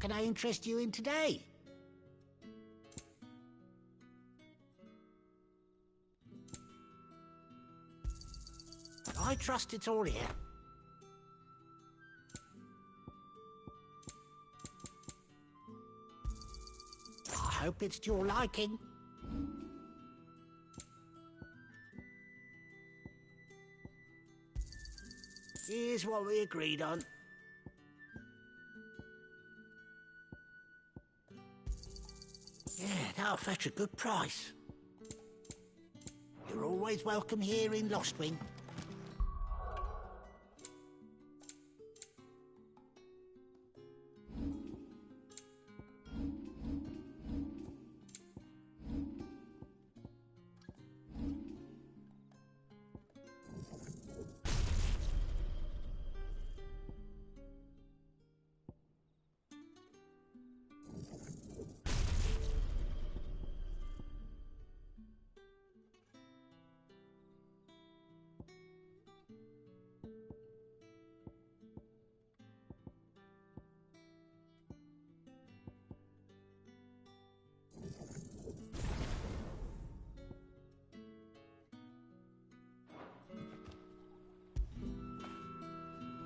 can I interest you in today? I trust it's all here. I hope it's to your liking. Here's what we agreed on. Yeah, that'll fetch a good price. You're always welcome here in Lostwing.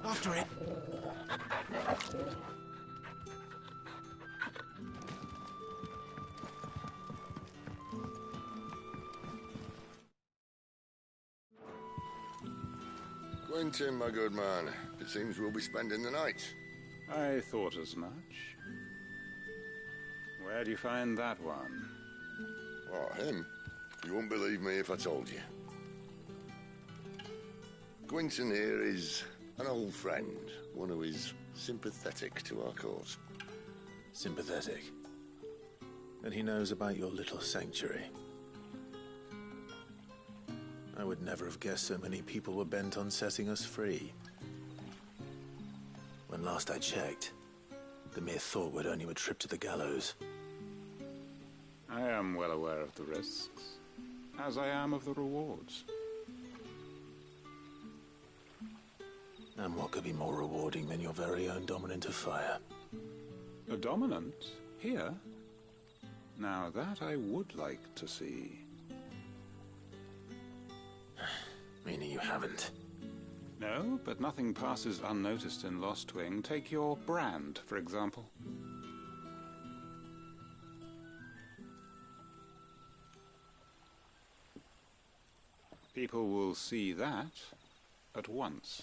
After it. Quentin, my good man. It seems we'll be spending the night. I thought as much. Where do you find that one? Oh, him? You wouldn't believe me if I told you. Quentin here is an old friend, one who is sympathetic to our cause. Sympathetic? And he knows about your little sanctuary. I would never have guessed so many people were bent on setting us free. When last I checked, the mere thought would earn you a trip to the gallows. I am well aware of the risks, as I am of the rewards. And what could be more rewarding than your very own dominant of fire? A dominant? Here? Now that I would like to see. Meaning you haven't? No, but nothing passes unnoticed in Lostwing. Take your brand, for example. People will see that at once.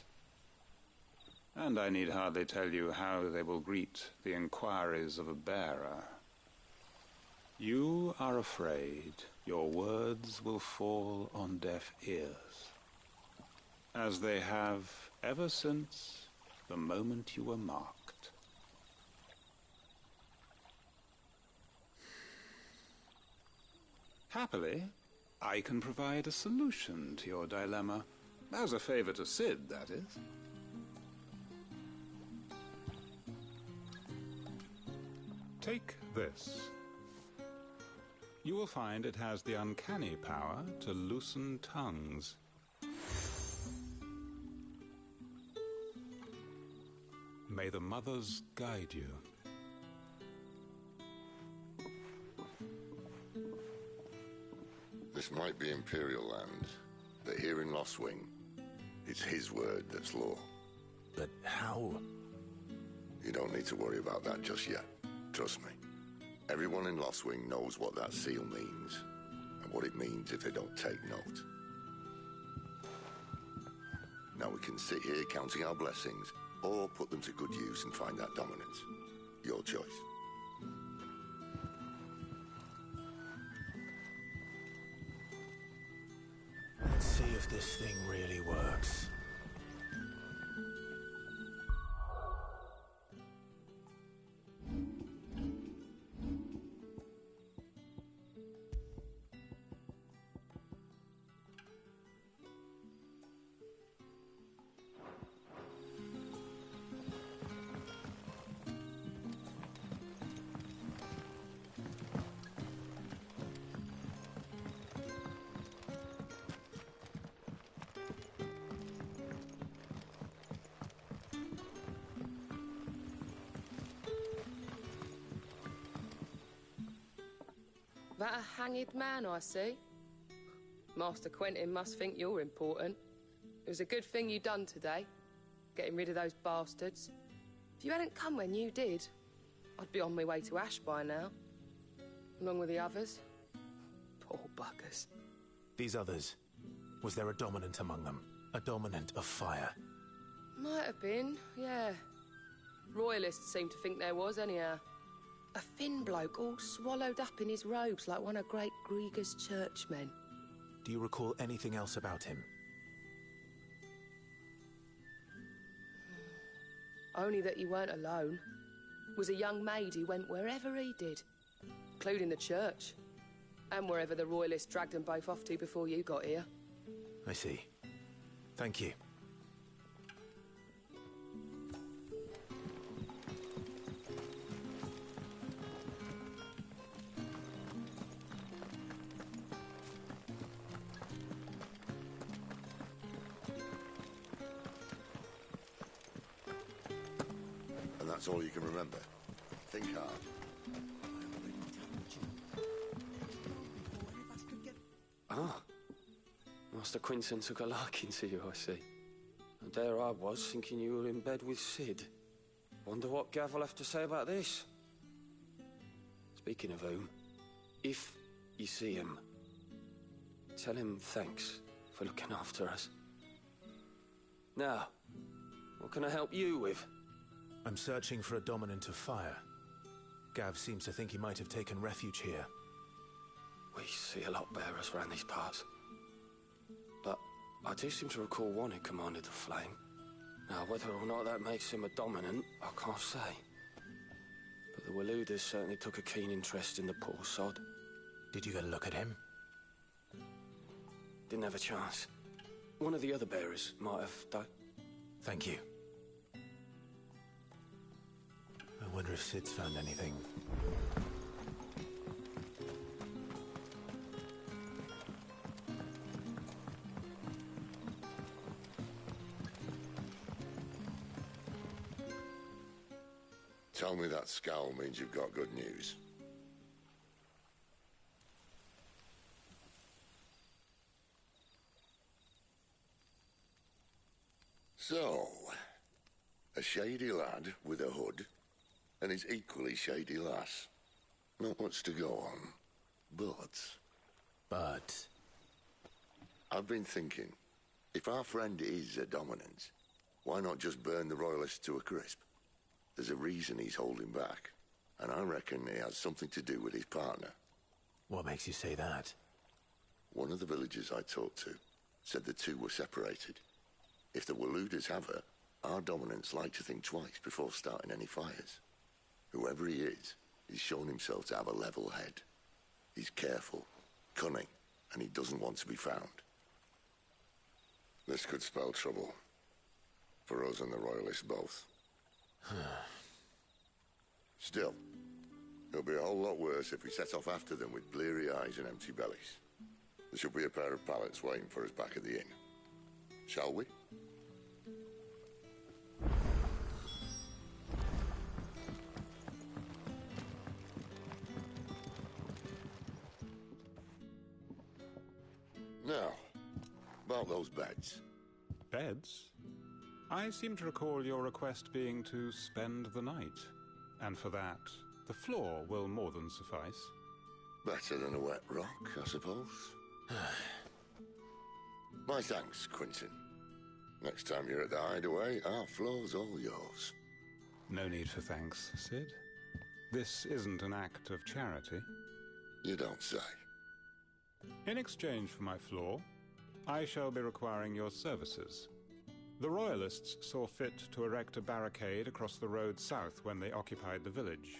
And I need hardly tell you how they will greet the inquiries of a bearer. You are afraid your words will fall on deaf ears, as they have ever since the moment you were marked. Happily, I can provide a solution to your dilemma, as a favor to Sid, that is. Take this. You will find it has the uncanny power to loosen tongues. May the mothers guide you. This might be Imperial land, but here in Lostwing, it's his word that's law. But how? You don't need to worry about that just yet. Trust me. Everyone in Lostwing knows what that seal means, and what it means if they don't take note. Now we can sit here counting our blessings, or put them to good use and find that dominance. Your choice. Let's see if this thing really works. That a hanged man, I see. Master Quentin must think you're important. It was a good thing you done today, getting rid of those bastards. If you hadn't come when you did, I'd be on my way to Ash by now. Along with the others. Poor buggers. These others, was there a dominant among them? A dominant of fire? Might have been, yeah. Royalists seem to think there was, anyhow. A thin bloke all swallowed up in his robes like one of Great Grieger's churchmen. Do you recall anything else about him? Only that he weren't alone. Was a young maid who went wherever he did, including the church, and wherever the Royalists dragged them both off to before you got here. I see. Thank you. And that's all you can remember? Think hard. Ah. Master Quentin took a liking to you, I see. And there I was, thinking you were in bed with Cid. Wonder what Gav will have to say about this. Speaking of whom, if you see him, tell him thanks for looking after us. Now, what can I help you with? I'm searching for a dominant of fire. Gav seems to think he might have taken refuge here. We see a lot bearers around these parts. But I do seem to recall one who commanded the flame. Now, whether or not that makes him a dominant, I can't say. But the Waluders certainly took a keen interest in the poor sod. Did you get a look at him? Didn't have a chance. One of the other bearers might have, though. Thank you. I wonder if Cid's found anything. Tell me that scowl means you've got good news. So, a shady lad with a hood, and his equally shady lass. Not much to go on, But... I've been thinking, if our friend is a dominant, why not just burn the Royalists to a crisp? There's a reason he's holding back, and I reckon he has something to do with his partner. What makes you say that? One of the villagers I talked to said the two were separated. If the Waluders have her, our dominants like to think twice before starting any fires. Whoever he is, he's shown himself to have a level head. He's careful, cunning, and he doesn't want to be found. This could spell trouble. For us and the Royalists both. Still, it'll be a whole lot worse if we set off after them with bleary eyes and empty bellies. There should be a pair of pallets waiting for us back at the inn. Shall we? Now, about those beds. Beds? I seem to recall your request being to spend the night. And for that, the floor will more than suffice. Better than a wet rock, I suppose. My thanks, Quentin. Next time you're at the Hideaway, our floor's all yours. No need for thanks, Cid. This isn't an act of charity. You don't say. In exchange for my floor, I shall be requiring your services. The Royalists saw fit to erect a barricade across the road south when they occupied the village,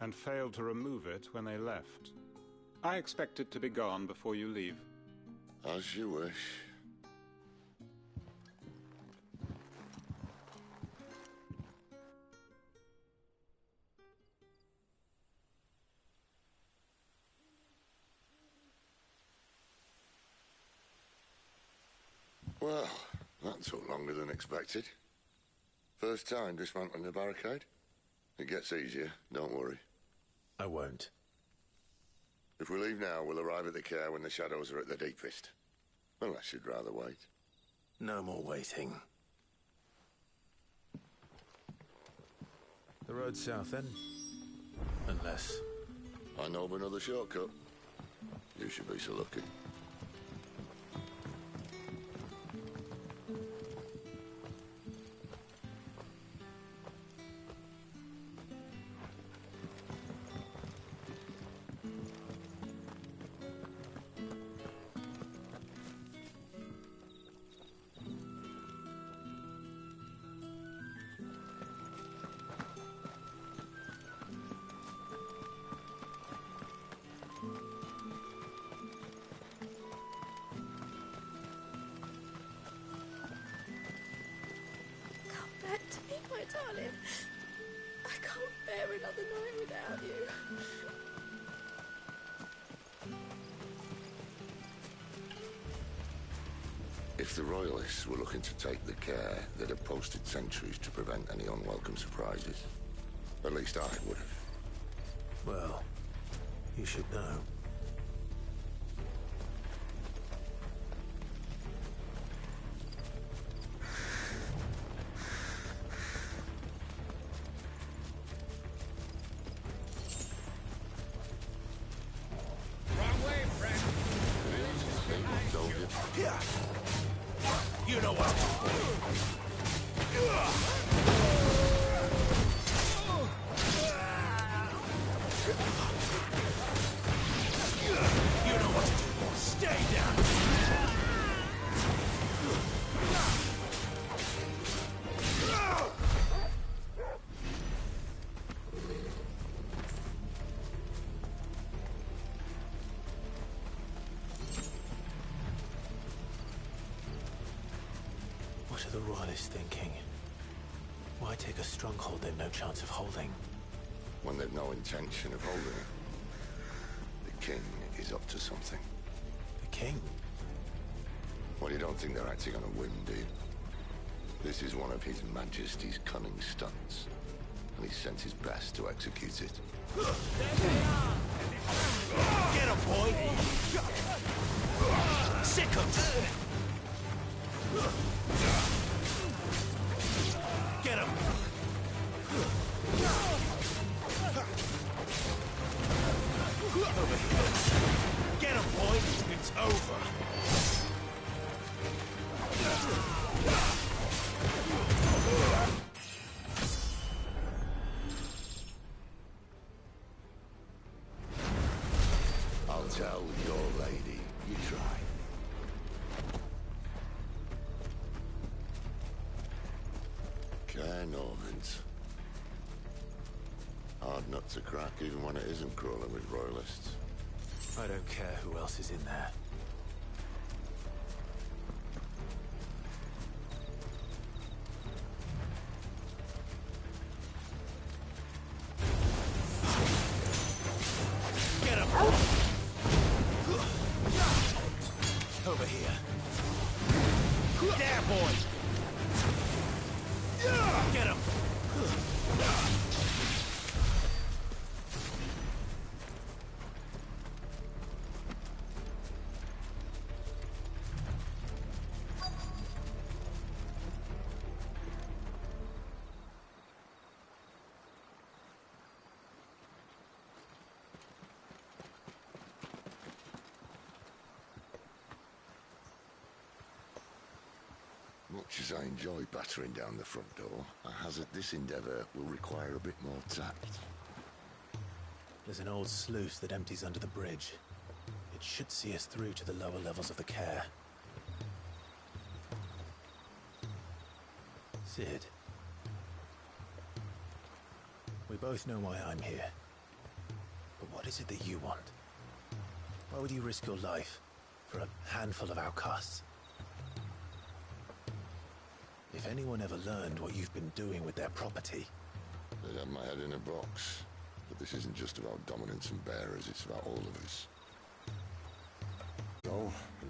and failed to remove it when they left. I expect it to be gone before you leave. As you wish. Well, that took longer than expected. First time dismantling the barricade? It gets easier, don't worry. I won't. If we leave now, we'll arrive at the Care when the shadows are at their deepest. Unless you'd rather wait. No more waiting. The road south, then? Unless... I know of another shortcut. You should be so lucky. Darling, I can't bear another night without you. If the Royalists were looking to take the Care, they'd have posted sentries to prevent any unwelcome surprises. At least I would have. Well, you should know. You know what? You know what to do. Stay down. What are the Royalists thinking? Why take a stronghold they've no chance of holding? When they've no intention of holding it. The King is up to something. The King? Well, you don't think they're acting on a whim, do you? This is one of His Majesty's cunning stunts, and he's sent his best to execute it. Get him, boy! Sick him! Get him! Over here. Get him, boy! It's over. I'll tell your lady. You try. Care Normans. Hard nut to crack even when it isn't crawling with Royalists. I don't care who else is in there. Get him! Over here. There, boy! Get him! Much as I enjoy battering down the front door, I hazard this endeavour will require a bit more tact. There's an old sluice that empties under the bridge. It should see us through to the lower levels of the Care. Cid. We both know why I'm here. But what is it that you want? Why would you risk your life for a handful of outcasts? If anyone ever learned what you've been doing with their property... They'd have my head in a box. But this isn't just about dominance and bearers, it's about all of us. So,